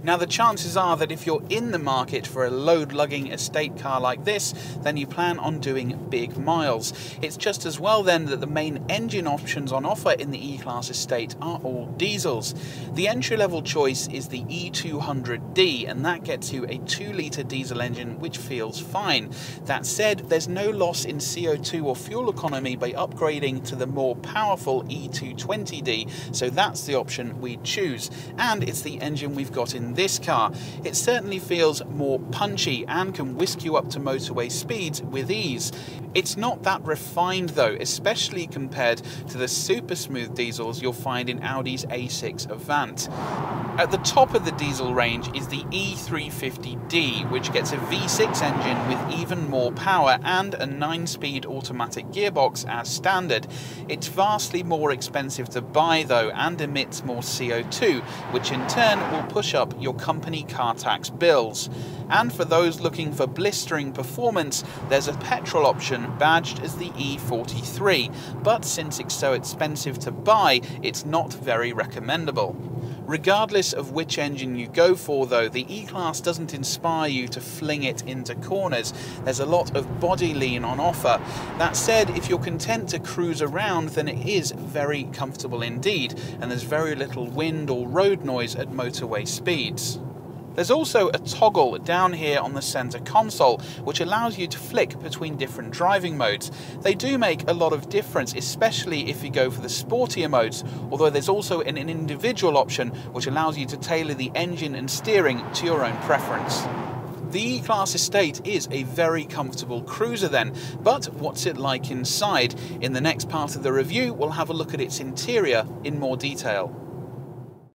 Now the chances are that if you're in the market for a load-lugging estate car like this, then you plan on doing big miles. It's just as well then that the main engine options on offer in the E-Class estate are all diesels. The entry-level choice is the E200D, and that gets you a 2-litre diesel engine which feels fine. That said, there's no loss in CO2 or fuel economy by upgrading to the more powerful E220D, so that's the option we choose. And it's the engine we've got in this car. It certainly feels more punchy and can whisk you up to motorway speeds with ease. It's not that refined though, especially compared to the super smooth diesels you'll find in Audi's A6 Avant. At the top of the diesel range is the E350D, which gets a V6 engine with even more power and a 9-speed automatic gearbox as standard. It's vastly more expensive to buy though and emits more CO2, which in turn will push up your company car tax bills. And for those looking for blistering performance, there's a petrol option badged as the E43, but since it's so expensive to buy, it's not very recommendable. Regardless of which engine you go for though, the E-Class doesn't inspire you to fling it into corners. There's a lot of body lean on offer. That said, if you're content to cruise around, then it is very comfortable indeed, and there's very little wind or road noise at motorway speeds. There's also a toggle down here on the center console, which allows you to flick between different driving modes. They do make a lot of difference, especially if you go for the sportier modes, although there's also an individual option which allows you to tailor the engine and steering to your own preference. The E-Class estate is a very comfortable cruiser then, but what's it like inside? In the next part of the review, we'll have a look at its interior in more detail.